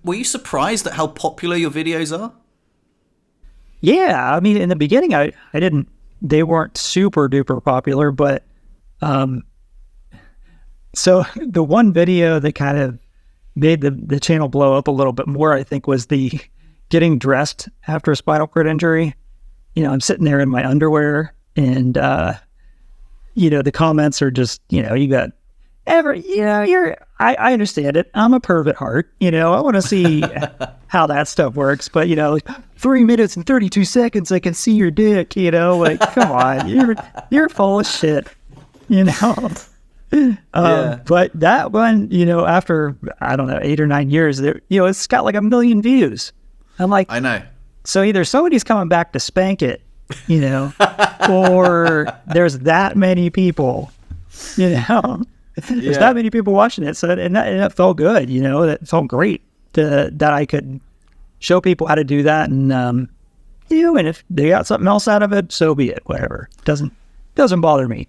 were you surprised at how popular your videos are? Yeah, I mean, in the beginning, I didn't. They weren't super duper popular, but so the one video that kind of made the channel blow up a little bit more, I think, was the getting dressed after a spinal cord injury. I'm sitting there in my underwear, and the comments are just, you got I understand it. I'm a perv at heart. I want to see how that stuff works. But, like 3 minutes and 32 seconds, I can see your dick, like, come on, you're full of shit, But that one, after, I don't know, 8 or 9 years, it's got like 1 million views. I'm like, I know. So either somebody's coming back to spank it, or there's that many people, There's that many people watching it, so and that felt good, that felt great that I could show people how to do that, and and if they got something else out of it, so be it. Whatever, doesn't bother me.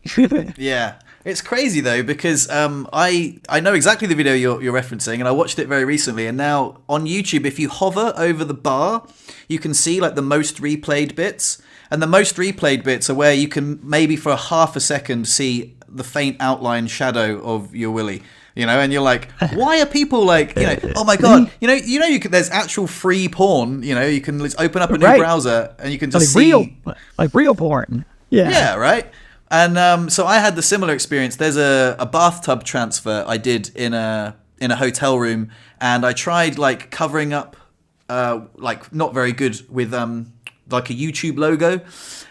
Yeah, it's crazy though, because I know exactly the video you're referencing, and I watched it very recently. And now on YouTube, if you hover over the bar, you can see like the most replayed bits, and the most replayed bits are where you can maybe for a half a second see the faint outline shadow of your willy, and you're like, why are people like, oh my god, you can, there's actual free porn, you can open up a new browser and you can just see real porn. Yeah, right. And so I had the similar experience. There's a bathtub transfer I did in a hotel room, and I tried like covering up like not very good with like a YouTube logo,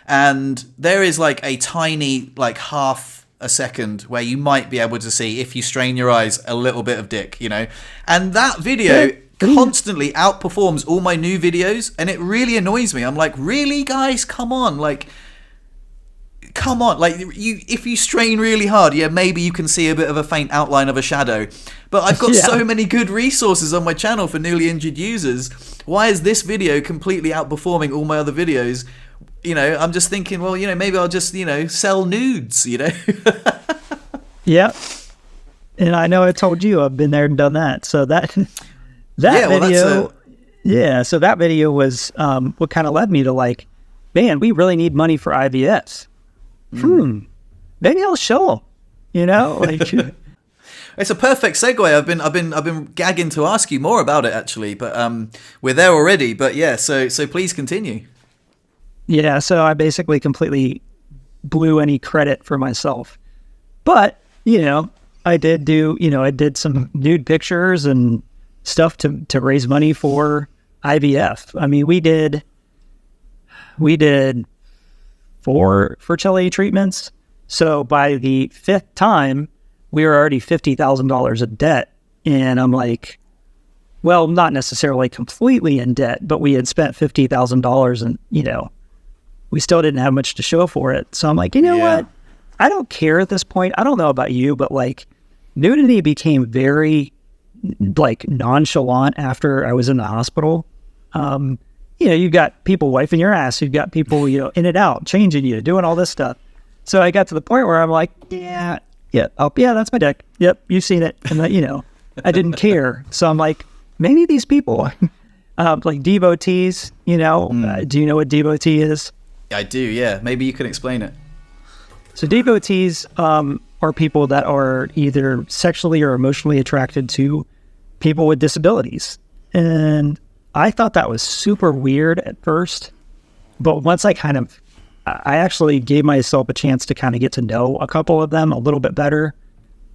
and there is like a tiny like half a second where you might be able to see, if you strain your eyes, a little bit of dick, and that video constantly outperforms all my new videos, and it really annoys me. I'm like, really, guys, come on, like if you strain really hard, maybe you can see a bit of a faint outline of a shadow, but I've got so many good resources on my channel for newly injured users. Why is this video completely outperforming all my other videos? I'm just thinking, well, maybe I'll just, sell nudes, Yeah. And I know I told you I've been there and done that. So that video, so that video was what kind of led me to like, man, we really need money for IVFs. Maybe I'll show them, like. It's a perfect segue. I've been gagging to ask you more about it actually, but we're there already. But yeah, so please continue. Yeah, so I basically completely blew any credit for myself. But, I did some nude pictures and stuff to raise money for IVF. I mean, we did 4 fertility treatments. So by the 5th time, we were already $50,000 in debt. And I'm like, well, not necessarily completely in debt, but we had spent $50,000 and, we still didn't have much to show for it. So I'm like, what? I don't care at this point. I don't know about you, but like nudity became very like nonchalant after I was in the hospital. You've got people wiping your ass. You've got people, in and out, changing you, doing all this stuff. So I got to the point where I'm like, that's my dick. Yep, you've seen it. And I didn't care. So I'm like, maybe these people, like Devotees, do you know what devotee is? I do, yeah. Maybe you can explain it. So devotees are people that are either sexually or emotionally attracted to people with disabilities. And I thought that was super weird at first. But once I actually gave myself a chance to kind of get to know a couple of them a little bit better.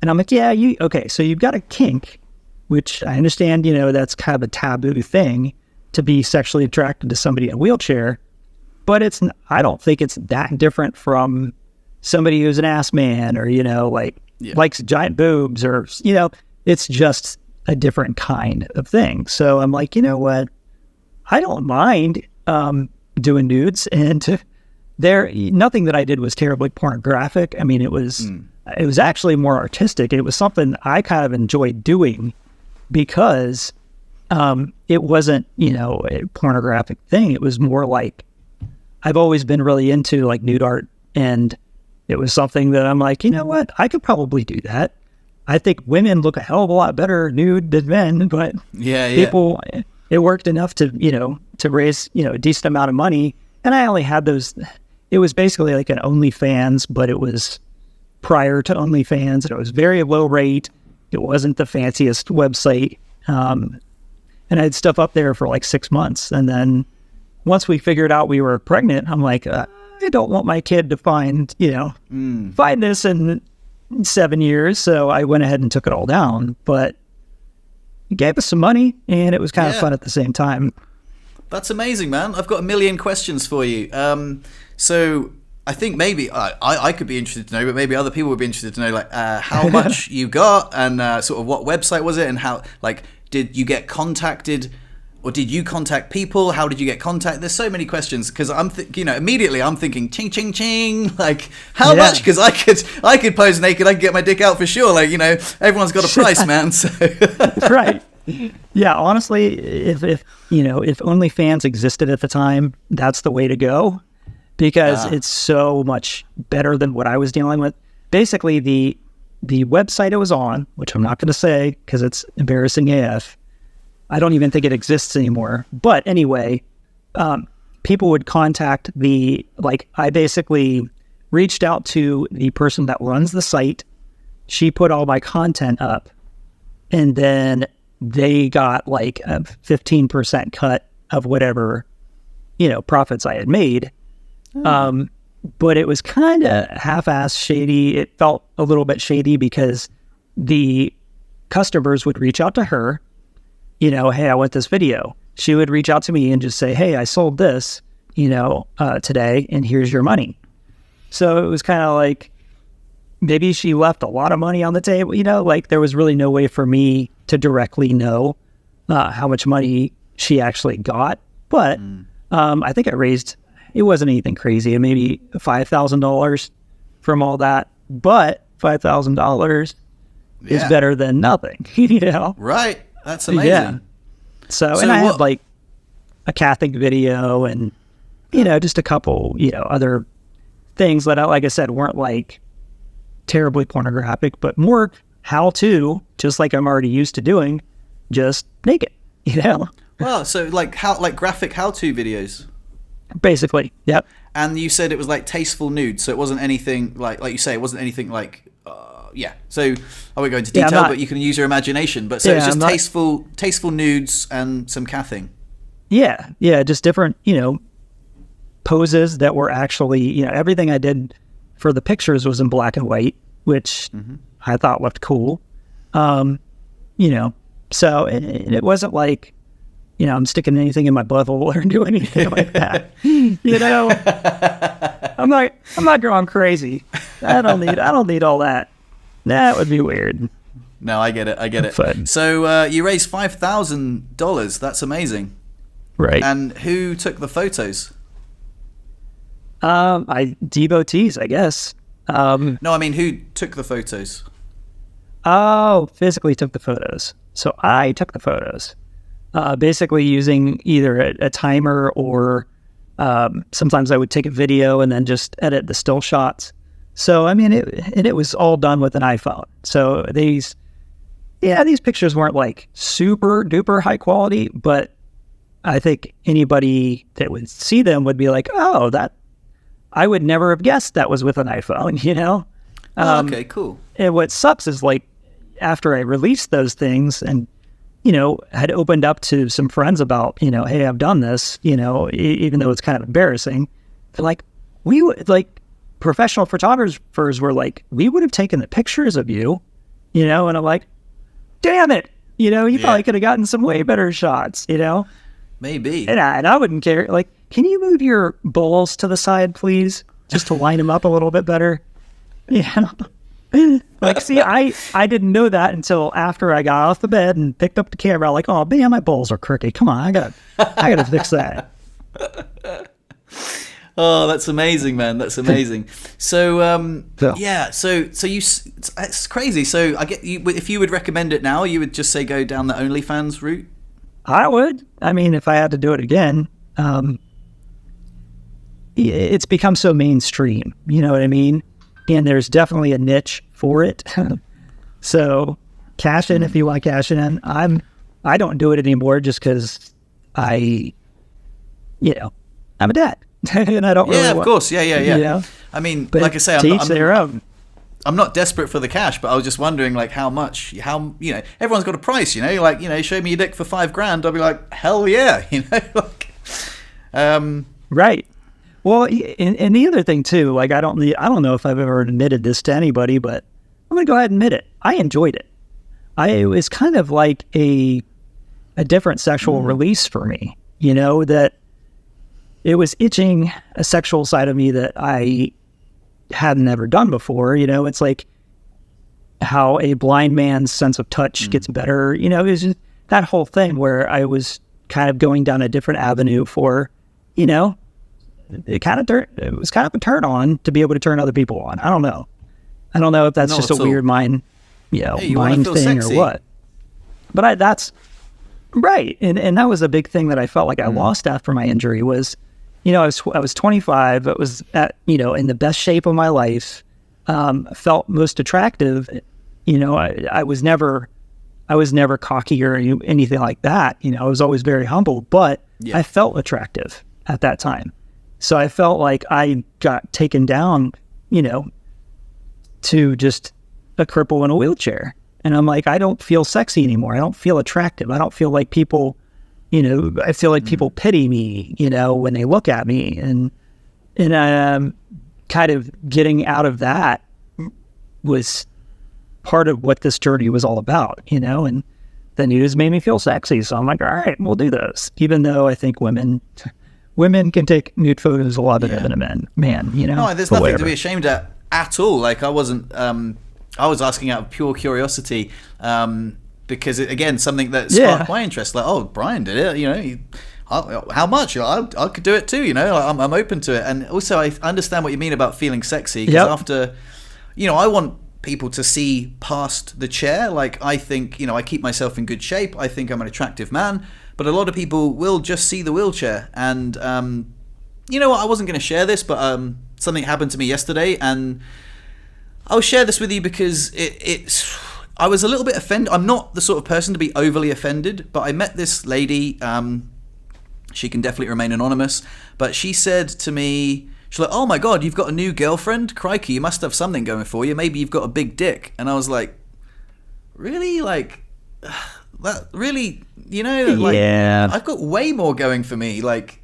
And I'm like, okay, so you've got a kink, which I understand, that's kind of a taboo thing to be sexually attracted to somebody in a wheelchair. But I don't think it's that different from somebody who's an ass man or, likes giant boobs or, it's just a different kind of thing. So I'm like, you know what? I don't mind doing nudes. And nothing that I did was terribly pornographic. I mean, it was actually more artistic. It was something I kind of enjoyed doing because it wasn't, a pornographic thing. It was more like, I've always been really into like nude art, and it was something that I'm like, you know what, I could probably do that. I think women look a hell of a lot better nude than men, but people, it worked enough to, to raise, a decent amount of money. And I only had those, it was basically like an OnlyFans, but it was prior to OnlyFans, and it was very low rate. It wasn't the fanciest website. And I had stuff up there for like 6 months. And then once we figured out we were pregnant, I'm like, I don't want my kid to find this in 7 years. So I went ahead and took it all down, but it gave us some money, and it was kind of fun at the same time. That's amazing, man. I've got a million questions for you. So I think maybe I could be interested to know, but maybe other people would be interested to know, like, how much you got, and sort of what website was it, and how, like, did you get contacted, or did you contact people? How did you get contact? There's so many questions, because I'm immediately I'm thinking ching ching ching, like, how much? Because I could pose naked, I could get my dick out for sure. Like, everyone's got a price, man. So right. Yeah, honestly, if OnlyFans existed at the time, that's the way to go, because it's so much better than what I was dealing with. Basically, the website it was on, which I'm not going to say because it's embarrassing AF. I don't even think it exists anymore. But anyway, people would contact I basically reached out to the person that runs the site. She put all my content up, and then they got like a 15% cut of whatever, profits I had made. But it was kind of half-assed shady. It felt a little bit shady because the customers would reach out to her, hey, I want this video. She would reach out to me and just say, hey, I sold this, today, and here's your money. So it was kind of like, maybe she left a lot of money on the table, like there was really no way for me to directly know how much money she actually got. But I think it wasn't anything crazy, maybe $5,000 from all that. But $5,000 is better than nothing, Right. That's amazing. Yeah. So and I had like a Catholic video and, just a couple, other things that, like I said, weren't like terribly pornographic, but more how-to, just like I'm already used to doing, just naked, Well, so like graphic how-to videos. Basically, yep. And you said it was like tasteful nude, so it wasn't anything like you say, it wasn't anything like So I won't go into detail, but you can use your imagination. But so it's just tasteful nudes and some cathing. Yeah, just different, poses that were actually, everything I did for the pictures was in black and white, which I thought looked cool. So it wasn't like, I'm sticking anything in my butthole or doing anything like that. I'm not going crazy. I don't need all that. That would be weird. No, I get it. Fun. So you raised $5,000. That's amazing. Right. And who took the photos? Devotees, I guess. No, I mean, who took the photos? Oh, physically took the photos. So I took the photos. Basically using either a timer or sometimes I would take a video and then just edit the still shots. So, I mean, it was all done with an iPhone. So these pictures weren't like super duper high quality, but I think anybody that would see them would be like, oh, that I would never have guessed that was with an iPhone, Okay, cool. And what sucks is like after I released those things and had opened up to some friends about, hey, I've done this, even though it's kind of embarrassing. They're like, professional photographers were like, we would have taken the pictures of you, and I'm like, damn it, you probably could have gotten some way better shots, Maybe. And I wouldn't care. Like, can you move your balls to the side, please, just to line them up a little bit better? Like, see, I didn't know that until after I got off the bed and picked up the camera. Like, oh man, my balls are crooked. Come on, I gotta fix that. Oh, that's amazing, man. That's amazing. So, so it's crazy. So I get you. If you would recommend it now, you would just say go down the OnlyFans route. I would. I mean, if I had to do it again, it's become so mainstream. You know what I mean? And there's definitely a niche for it. So cash in if you want to cash in. I don't do it anymore just because I'm a dad. And I don't really of course. Yeah. You know? I mean, But like I say, to each their own. I'm not desperate for the cash, but I was just wondering, like, how much, everyone's got a price, like, show me your dick for $5,000. I'll be like, hell yeah, Right. Well, and the other thing too, like, I don't know if I've ever admitted this to anybody, but I'm going to go ahead and admit it. I enjoyed it. It was kind of like a different sexual release for me, that it was itching a sexual side of me that I hadn't ever done before. It's like how a blind man's sense of touch gets better. It was just that whole thing where I was kind of going down a different avenue for, it was kind of a turn on to be able to turn other people on. I don't know if that's just a weird mind thing sexy. or what. But that's right. And that was a big thing that I felt like I lost after my injury was, I was 25. It was in the best shape of my life. Felt most attractive. I was never cocky or anything like that. I was always very humble, but I felt attractive at that time. So I felt like I got taken down, to just a cripple in a wheelchair. And I'm like, I don't feel sexy anymore. I don't feel attractive. I don't feel like people, I feel like people pity me, when they look at me. And kind of getting out of that was part of what this journey was all about, and the news made me feel sexy. So I'm like, all right, we'll do this. Even though I think women can take nude photos a lot better than a man, No, there's nothing to be ashamed at all. Like, I wasn't, I was asking out of pure curiosity, because again, something that sparked my interest. Like, oh, Brian did it, how much? I could do it too, I'm open to it. And also, I understand what you mean about feeling sexy, because after, I want people to see past the chair. Like, I think, I keep myself in good shape. I think I'm an attractive man, but a lot of people will just see the wheelchair. And, you know what? I wasn't going to share this, but something happened to me yesterday, and I'll share this with you because I was a little bit offended. I'm not the sort of person to be overly offended, but I met this lady. She can definitely remain anonymous, but she said to me, she's like, "Oh my God, you've got a new girlfriend? Crikey, you must have something going for you. Maybe you've got a big dick." And I was like, really? Like, that really, like, I've got way more going for me. Like,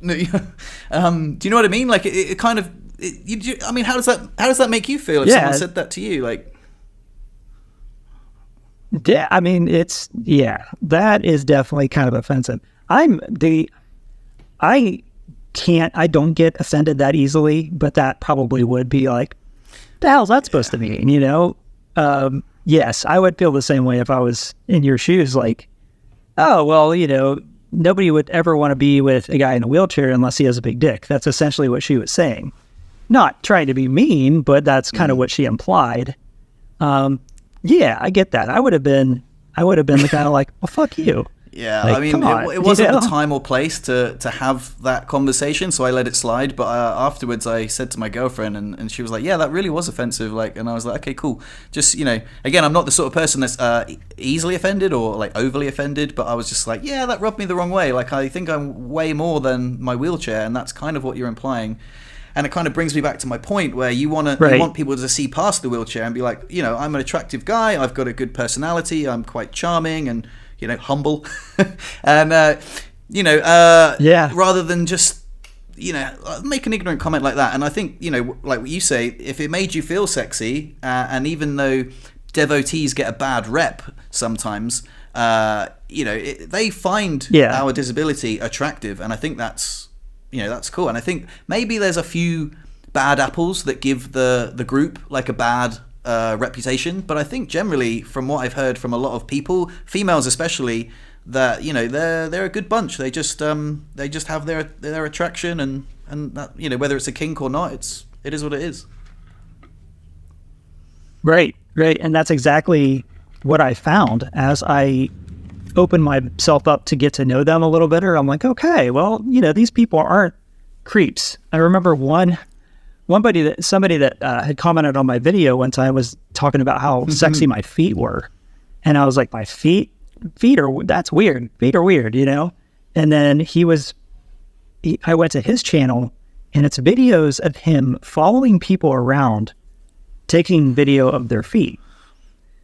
do you know what I mean? Like, it kind of, I mean, how does that make you feel if someone said that to you? Like, yeah, I mean, that is definitely kind of offensive. I don't get offended that easily, but that probably would be like, the hell's that supposed to mean? Yes, I would feel the same way if I was in your shoes. Like, oh, well, nobody would ever want to be with a guy in a wheelchair unless he has a big dick. That's essentially what she was saying. Not trying to be mean, but that's kind of what she implied. Yeah, I get that. I would have been the kind of like, well, fuck you. Yeah, like, I mean, it wasn't the time or place to have that conversation, so I let it slide. But afterwards, I said to my girlfriend, and she was like, "Yeah, that really was offensive." Like, and I was like, "Okay, cool." Just again, I'm not the sort of person that's easily offended or like overly offended, but I was just like, "Yeah, that rubbed me the wrong way." Like, I think I'm way more than my wheelchair, and that's kind of what you're implying. And it kind of brings me back to my point where you want people to see past the wheelchair and be like, I'm an attractive guy, I've got a good personality, I'm quite charming and humble, and rather than just make an ignorant comment like that. And I think like what you say, if it made you feel sexy, and even though devotees get a bad rep sometimes, they find our disability attractive, and I think that's cool. And I think maybe there's a few bad apples that give the group like a bad reputation, but I think generally, from what I've heard from a lot of people, females especially, that they're a good bunch. They just have their attraction, and that, whether it's a kink or not, it is what it is. Right, and that's exactly what I found as I opened myself up to get to know them a little better. I'm like, okay, well, these people aren't creeps. I remember one somebody that had commented on my video one time was talking about how sexy my feet were. And I was like, my feet are, that's weird. Feet are weird, you know? And then I went to his channel, and it's videos of him following people around, taking video of their feet.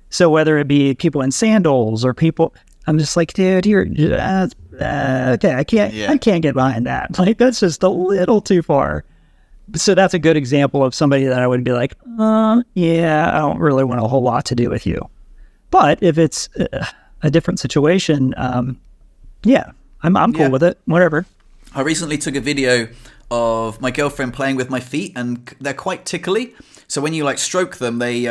So whether it be people in sandals or people, I'm just like, dude, you're, okay, I can't get behind that. Like, that's just a little too far. So that's a good example of somebody that I would be like, yeah, I don't really want a whole lot to do with you. But if it's a different situation, yeah, I'm cool with it, whatever. I recently took a video of my girlfriend playing with my feet, and they're quite tickly. So when you like stroke them, they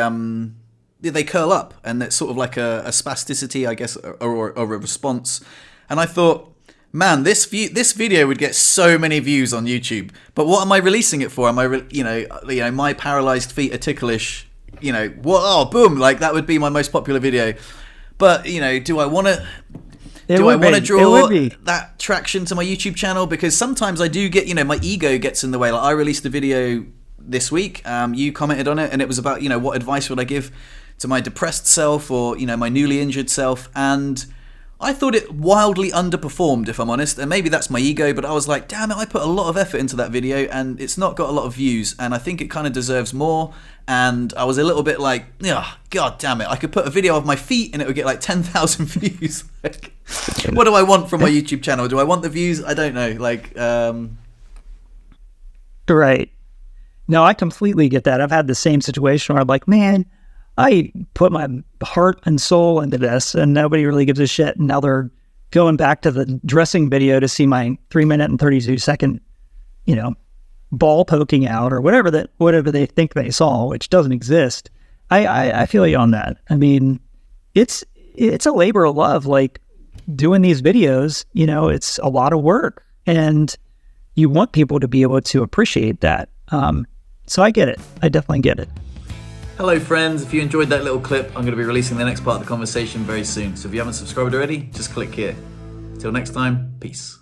curl up, and it's sort of like a spasticity, I guess, or a response. And I thought, man, this video would get so many views on YouTube. But what am I releasing it for? Am I, my paralyzed feet are ticklish? Boom! Like that would be my most popular video. But do I want to? Do I want to draw that traction to my YouTube channel? Because sometimes I do get, my ego gets in the way. Like I released a video this week. You commented on it, and it was about, what advice would I give to my depressed self or, my newly injured self. And I thought it wildly underperformed, if I'm honest. And maybe that's my ego, but I was like, damn it, I put a lot of effort into that video and it's not got a lot of views. And I think it kind of deserves more. And I was a little bit like, god damn it, I could put a video of my feet and it would get like 10,000 views. Like, what do I want from my YouTube channel? Do I want the views? I don't know. Right. No, I completely get that. I've had the same situation where I'm like, man, I put my heart and soul into this and nobody really gives a shit. And now they're going back to the dressing video to see my 3-minute and 32-second, ball poking out or whatever they think they saw, which doesn't exist. I feel you on that. I mean, it's a labor of love. Like doing these videos, it's a lot of work and you want people to be able to appreciate that. So I get it. I definitely get it. Hello friends, if you enjoyed that little clip, I'm going to be releasing the next part of the conversation very soon. So if you haven't subscribed already, just click here. Till next time, peace.